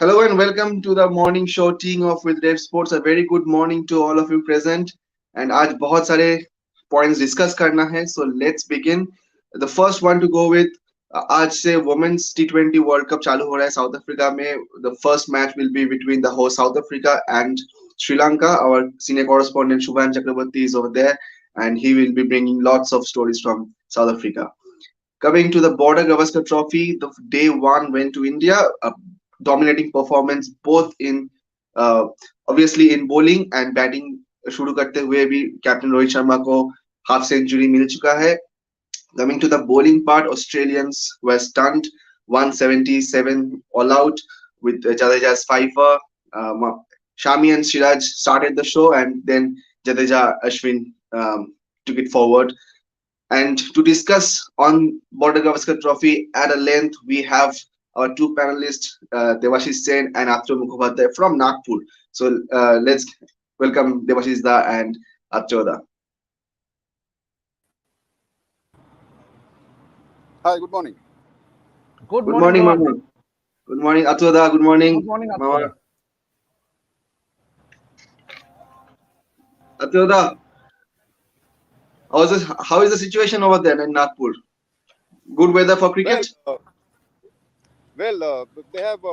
Hello and welcome to the morning show teeing off with Revsportz. A very good morning to all of you present. And आज बहुत सारे points discuss करना है. So let's begin. The first one to go with आज से Women's T20 World Cup चालू हो रहा है South Africa में. The first match will be between the host South Africa and Sri Lanka. Our senior correspondent Shubhan Chakraborty is over there, and he will be bringing lots of stories from South Africa. Coming to the Border Gavaskar Trophy, the day one went to India. Dominating performance both in uh, obviously in bowling and batting शुरू करते हुए भी captain Rohit Sharma को half century मिल चुका है. Coming to the bowling part, Australians were stunned, 177 all out with Jadeja's fifer. Shami and Siraj started the show, and then Jadeja Ashwin took it forward. And to discuss on Border Gavaskar Trophy at a length, we have our two panelists, Devashish Sen and Atreya Mukhopadhyay from Nagpur. So let's welcome Devashish Da and Atreya Da. Hi, good morning. Good morning, Rohan. Mama. Good morning, Atreya Da. Good morning, Good morning, Mama. Atreya. Atreya Da, how is the situation over there in Nagpur? Good weather for cricket? Well, they have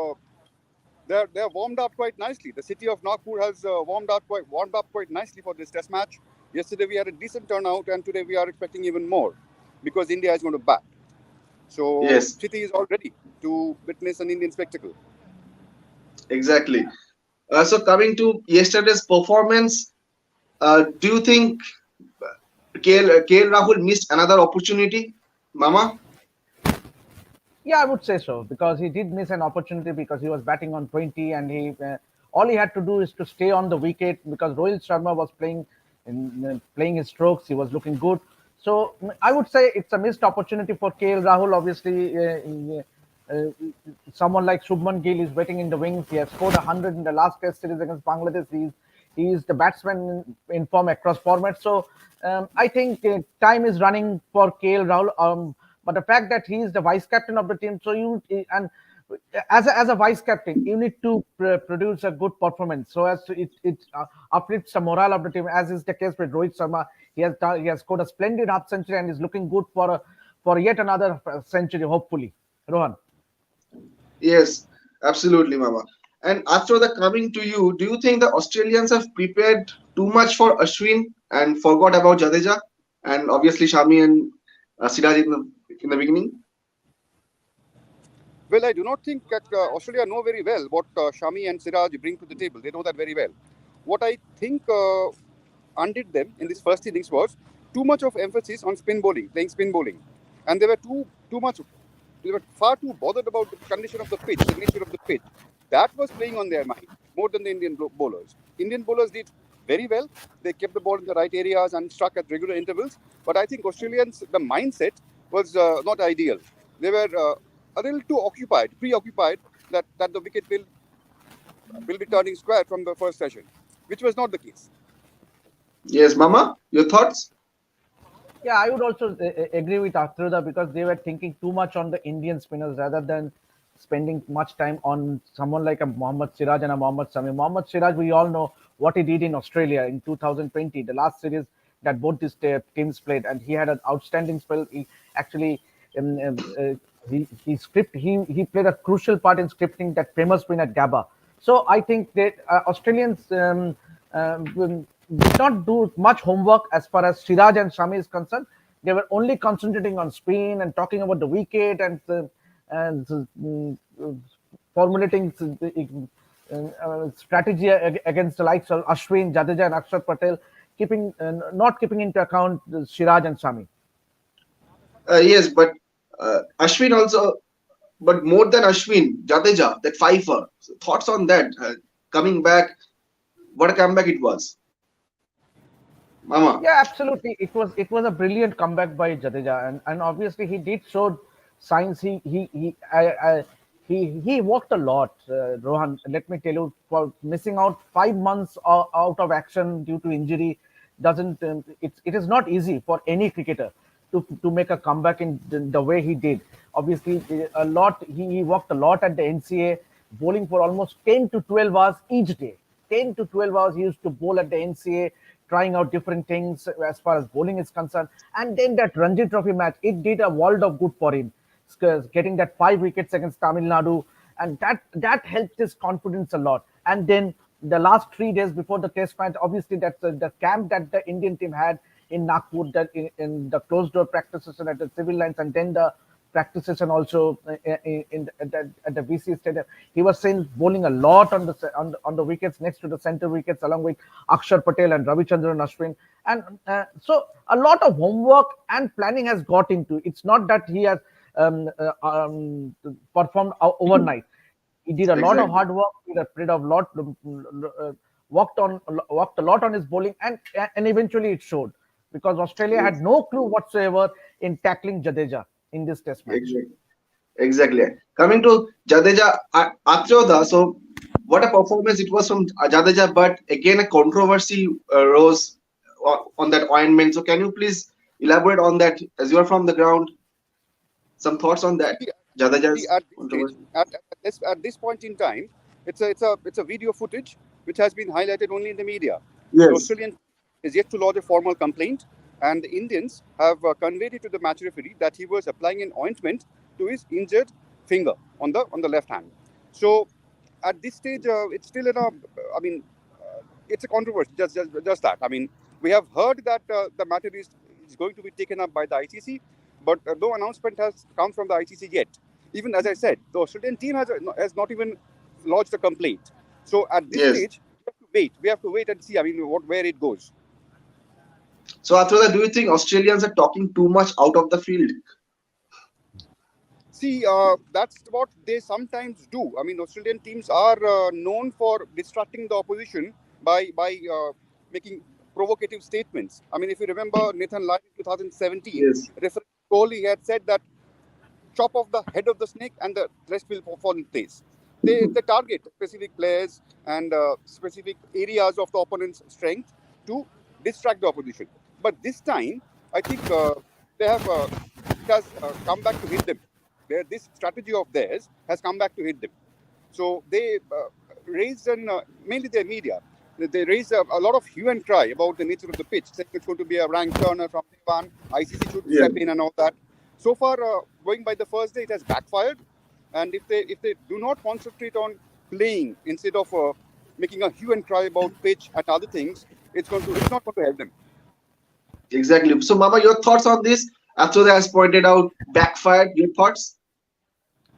warmed up quite nicely. The city of Nagpur has warmed up quite nicely for this Test match. Yesterday we had a decent turnout, and today we are expecting even more because India is going to bat. So Yes, city is all ready to witness an Indian spectacle. exactly. So coming to yesterday's performance, do you think KL Rahul missed another opportunity, Mama? Yeah, I would say so because he did miss an opportunity because he was batting on 20 and he all he had to do is to stay on the wicket because Rohit Sharma was playing his strokes. He was looking good. So I would say it's a missed opportunity for KL Rahul. Obviously, someone like Shubman Gill is waiting in the wings. He has scored 100 in the last Test series against Bangladesh. He is the batsman in form across formats. So I think time is running for KL Rahul. But the fact that he is the vice captain of the team, so you and as a vice captain, you need to produce a good performance so as to it uplifts the morale of the team. As is the case with Rohit Sharma, he has scored a splendid half century and is looking good for yet another century, hopefully. Rohan. Yes, absolutely, Mama. And after the coming to you, do you think the Australians have prepared too much for Ashwin and forgot about Jadeja and obviously Shami and Siraj in the beginning? Well, I do not think that Australia know very well what Shami and Siraj bring to the table. They know that very well. What I think undid them in this first innings was too much of emphasis on playing spin bowling, and they were too much. They were far too bothered about the condition of the pitch, the nature of the pitch. That was playing on their mind more than the Indian bowlers. Indian bowlers did very well. They kept the ball in the right areas and struck at regular intervals. But I think Australians, the mindset was not ideal. They were a little too preoccupied that the wicket will be turning square from the first session, which was not the case. Yes, Mama, your thoughts? Yeah, I would also agree with Atreya because they were thinking too much on the Indian spinners rather than spending much time on someone like a Mohammad Siraj and a Mohammad Sami. Mohammad Siraj, we all know what he did in Australia in 2020, the last series that both these teams played, and he had an outstanding spell. He actually he played a crucial part in scripting that famous win at Gabba. So I think that Australians did not do much homework as far as Siraj and Shami is concerned. They were only concentrating on spin and talking about the wicket and formulating strategy against the likes of Ashwin, Jadeja, and Akshar Patel, not keeping into account Siraj and Shami. Yes, but Ashwin also, but more than Ashwin, Jadeja, that fifer. So thoughts on that? Coming back, what a comeback it was, Mama. Yeah, absolutely. It was a brilliant comeback by Jadeja, and obviously he did show signs. He worked a lot, Rohan. Let me tell you, for missing out 5 months out of action due to injury, doesn't it is not easy for any cricketer to make a comeback in the way he did. Obviously, he worked a lot at the NCA. bowling for almost 10 to 12 hours each day. 10 to 12 hours he used to bowl at the NCA, trying out different things as far as bowling is concerned. And then that Ranji Trophy match, it did a world of good for him, getting that 5 wickets against Tamil Nadu, and that helped his confidence a lot. And then the last 3 days before the Test match, obviously that's the camp that the Indian team had in Nagpur, that in the closed door practice session at the civil lines, and then the practice session also at the VC Stadium. He was seen bowling a lot on the wickets next to the center wickets, along with Akshar Patel and Ravichandran Ashwin. And so a lot of homework and planning has got into. It's not that he has performed overnight. He did a lot of Exactly. hard work. He did a lot, worked a lot on his bowling, and eventually it showed, because Australia had Yes. no clue whatsoever in tackling Jadeja in this Test match. Exactly. Exactly. Coming to Jadeja, Atroda, so what a performance it was from Jadeja, but again a controversy rose on that ointment. So can you please elaborate on that as you are from the ground? Some thoughts on that? See, see, Jadeja's at this stage, controversy? at this point in time, it's a video footage which has been highlighted only in the media. The Yes. Australian is yet to lodge a formal complaint, and the Indians have conveyed it to the match referee that he was applying an ointment to his injured finger on the left hand. So at this stage, it's still in a. I mean, it's a controversy. Just that. I mean, we have heard that the matter is going to be taken up by the ICC, but no announcement has come from the ICC yet. Even as I said, the Australian team has not even lodged a complaint. So at this Yes. stage, we have to wait. We have to wait and see. I mean, where it goes. So Atroda, do you think Australians are talking too much out of the field? See, that's what they sometimes do. I mean, Australian teams are known for distracting the opposition by making provocative statements. I mean, if you remember Nathan Lyon in 2017, Yes. referee Kohli had said that chop off the head of the snake and the rest will fall in place. They target specific players and specific areas of the opponent's strength to distract the opposition. But this time, I think they have it has come back to hit them. This strategy of theirs has come back to hit them. So they raised, and mainly their media, they raised a lot of hue and cry about the nature of the pitch, saying it's going to be a rank turner from day one, ICC should Yeah. step in and all that. So far, going by the first day, it has backfired. And if they do not concentrate on playing instead of making a hue and cry about pitch and other things, it's not going to help them. Exactly. So Mama, your thoughts on this? Atroda has pointed out backfired. Your thoughts?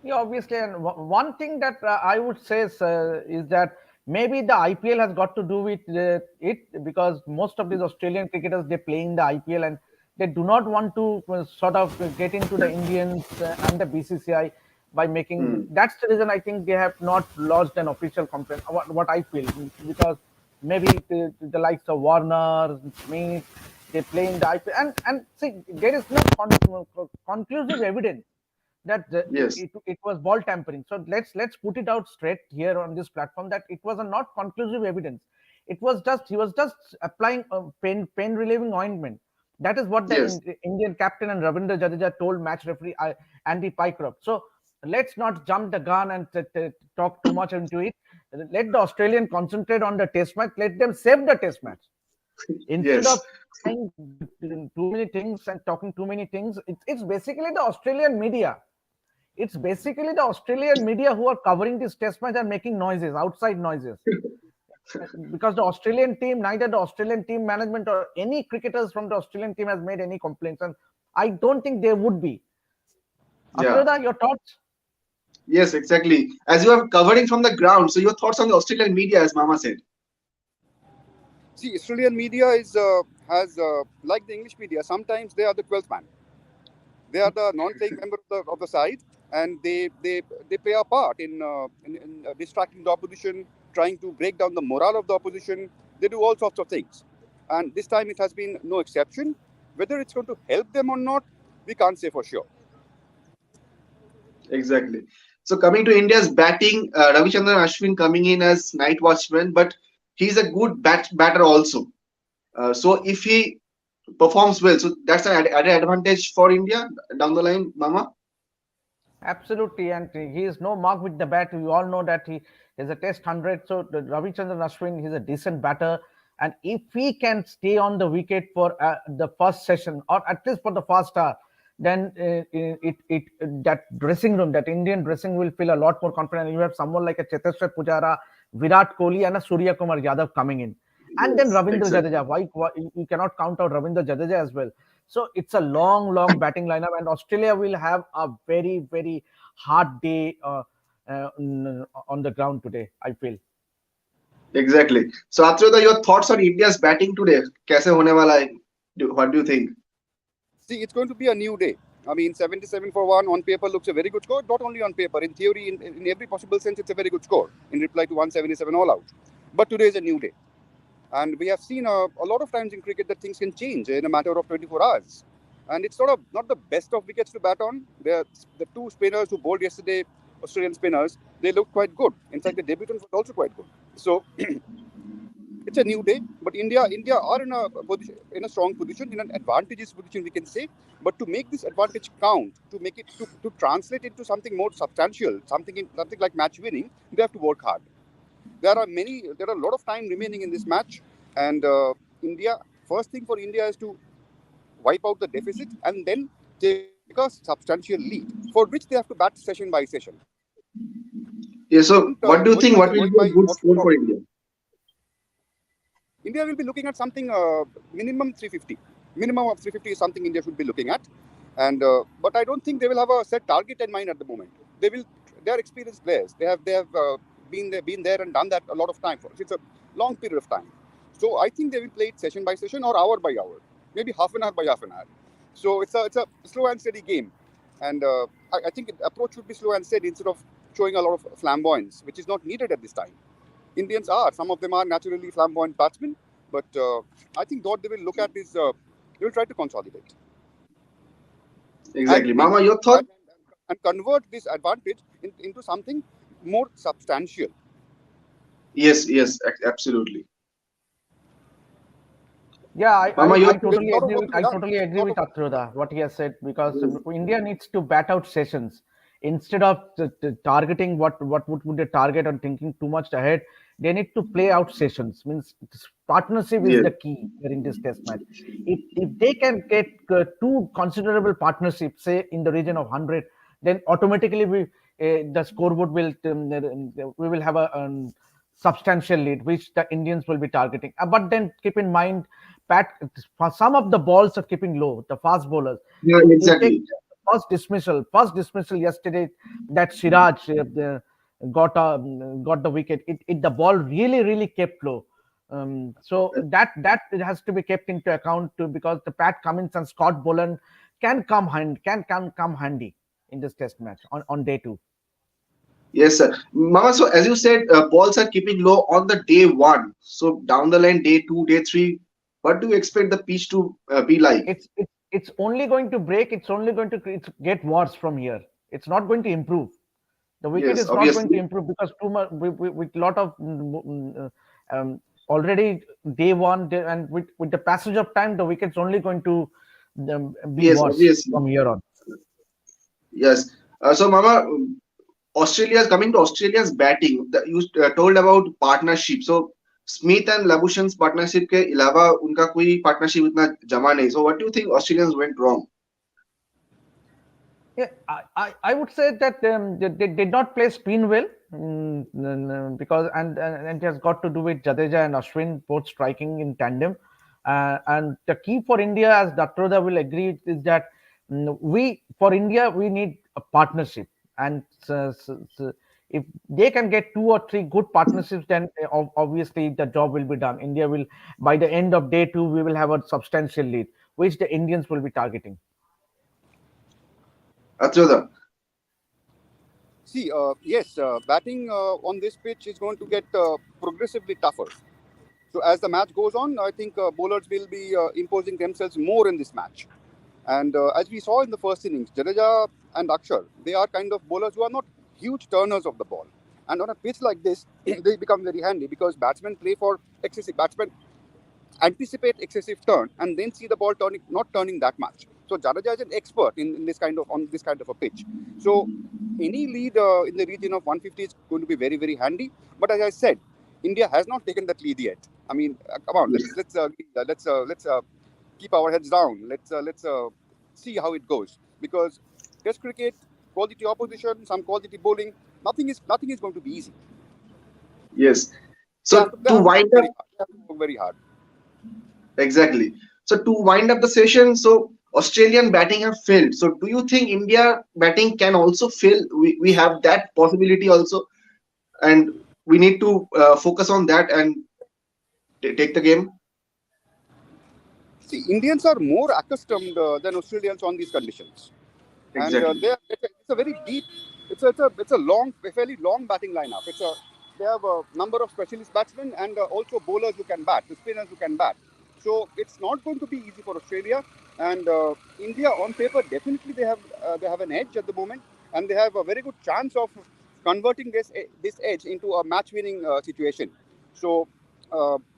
Yeah, obviously, and one thing that I would say is that maybe the IPL has got to do with it, because most of these Australian cricketers, they play in the IPL, and they do not want to sort of get into the Indians and the BCCI by making. Hmm. That's the reason I think they have not lodged an official complaint. What I feel, because maybe the likes of Warner, Smith, they play in the IPL, and see, there is no conclusive evidence that Yes. it was ball tampering. So let's put it out straight here on this platform that it was a not conclusive evidence. It was just he was just applying a pain relieving ointment. That is what the Yes. Indian captain and Ravindra Jadeja told match referee Andy Pycroft. So let's not jump the gun and talk too much into it. Let the Australian concentrate on the Test match. Let them save the Test match instead Yes. of saying too many things and talking too many things. It's basically the Australian media, it's basically the Australian media who are covering this Test match and making noises, outside noises. Because the Australian team, neither the Australian team management or any cricketers from the Australian team has made any complaints, and I don't think they would be. Yeah. Afroda, your thoughts? Yes, exactly. As you are covering from the ground, so your thoughts on the Australian media, as Mama said. See, Australian media is has like the English media. Sometimes they are the 12th man. They are the non-playing member of the side, and they play a part in distracting the opposition, trying to break down the morale of the opposition. They do all sorts of things, and this time it has been no exception. Whether it's going to help them or not, we can't say for sure. Exactly. So coming to India's batting, Ravichandran Ashwin coming in as night watchman, but he's a good batter also. So if he performs well, so that's an added advantage for India down the line, Mama. Absolutely, and he is no mark with the bat. We all know that he is a test 100. So Ravichandran Ashwin, he's a decent batter, and if he can stay on the wicket for the first session or at least for the first hour, then it that dressing room, that Indian dressing will feel a lot more confident. You have someone like a Cheteshwar Pujara, Virat Kohli, and a Surya Kumar Yadav coming in, and then Yes, Ravindra exactly. Jadeja. Why you cannot count out Ravindra Jadeja as well? So it's a long, long batting lineup, and Australia will have a very, very hard day on the ground today, I feel. Exactly. So Atroda, your thoughts on India's batting today? कैसे होने वाला है? What do you think? See, it's going to be a new day. I mean, 77 for 1 on paper looks a very good score. Not only on paper, in theory, in every possible sense, it's a very good score in reply to 177 all out. But today is a new day. And we have seen a lot of times in cricket that things can change in a matter of 24 hours. And it's sort of not the best of wickets to bat on. The two spinners who bowled yesterday, Australian spinners, they looked quite good. In fact, the debutant was also quite good. So it's a new day, but India are in a position, in a strong position, in an advantageous position, we can say. But to make this advantage count, to make it to translate into something more substantial, something like match winning, they have to work hard. There are a lot of time remaining in this match, and India. First thing for India is to wipe out the deficit and then take a substantial lead, for which they have to bat session by session. Yeah. Going So what do you think? What will going be by a good what score for India? India will be looking at something minimum 350. Minimum of 350 is something India should be looking at, and but I don't think they will have a set target in mind at the moment. They will. They are experienced players. They have been there and done that a lot of time. It's a long period of time. So I think they will play it session by session or hour by hour, maybe half an hour by half an hour. So it's a slow and steady game, and I think the approach should be slow and steady instead of showing a lot of flamboyance, which is not needed at this time. Indians are. Some of them are naturally flamboyant batsmen, but I think what they will look at is they will try to consolidate and Exactly. make Mama, your thought? and convert this advantage into something more substantial. Yes, yes, absolutely. Yeah, Mama, your I thought? There's a totally lot of agree work with to be done. I totally agree Lot with of Atroda what he has said, because Yes, India needs to bat out sessions instead of targeting what would they target and thinking too much ahead. They need to play out sessions. Means partnership is yes, the key during this test match. If they can get two considerable partnerships, say in the region of 100, then automatically the scoreboard will we will have a substantial lead, which the Indians will be targeting. But then keep in mind, Pat, for some of the balls are keeping low, the fast bowlers. yeah, You take exactly. first dismissal yesterday, that Siraj got the wicket. The ball really kept low. So that it has to be kept into account too, because the Pat Cummins and Scott Boland can come handy in this test match on day two. Yes, sir. Mama, so as you said, balls are keeping low on the day one. So down the line, day two, day three, what do you expect the pitch to be like? It's only going to break. It's only going to get worse from here. It's not going to improve. The wicket Yes, is not going to obviously. improve because too much with lot of already day one and with the passage of time, the wicket's only going to be Yes, worse obviously. from here on. Yes. So, Mama, Australia's coming to Australia's batting. You told about partnership. So Smith and Labuschagn's partnership के अलावा उनका कोई partnership इतना जमा नहीं. So what do you think Australians went wrong? Yeah, I would say that they did not play spin well, because and it has got to do with Jadeja and Ashwin both striking in tandem. And the key for India, as Datroda will agree, is that we for India we need a partnership, and if they can get two or three good partnerships, then obviously the job will be done. India will, by the end of day two, we will have a substantial lead, which the Indians will be targeting. Atroda. See, yes, batting on this pitch is going to get progressively tougher. So as the match goes on, I think bowlers will be imposing themselves more in this match. And as we saw in the first innings, Jadeja and Akshar, they are kind of bowlers who are not huge turners of the ball. And on a pitch like this, they become very handy because batsmen play for excessive. Batsmen anticipate excessive turn and then see the ball not turning that much. So Jadeja is an expert in this kind of on this kind of a pitch. So any lead in the region of 150 is going to be very very handy. But as I said, India has not taken that lead yet. I mean, come on, let's keep our heads down. Let's see how it goes, because Test cricket, quality opposition, some quality bowling, nothing is going to be easy. Yes. They have So to, they to have to work wind very up, hard. They have to work very hard. exactly. So to wind up the session, so Australian batting have failed. So do you think India batting can also fail? We have that possibility also, and we need to focus on that and take the game. See, Indians are more accustomed than Australians on these conditions, and Exactly. it's a very deep, it's a long, a fairly long batting lineup. They have a number of specialist batsmen and also bowlers who can bat, the spinners who can bat. So it's not going to be easy for Australia, and India on paper definitely they have an edge at the moment, and they have a very good chance of converting this edge into a match-winning situation. So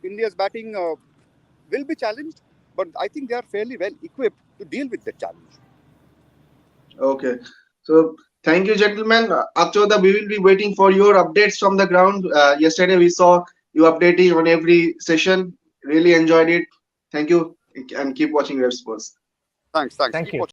India's batting will be challenged, but I think they are fairly well equipped to deal with that challenge. Okay. So thank you, gentlemen. Akchoda, we will be waiting for your updates from the ground. Yesterday we saw you updating on every session. Really enjoyed it. Thank you, and keep watching Rev Sports. Thanks. Thank Keep you. watching.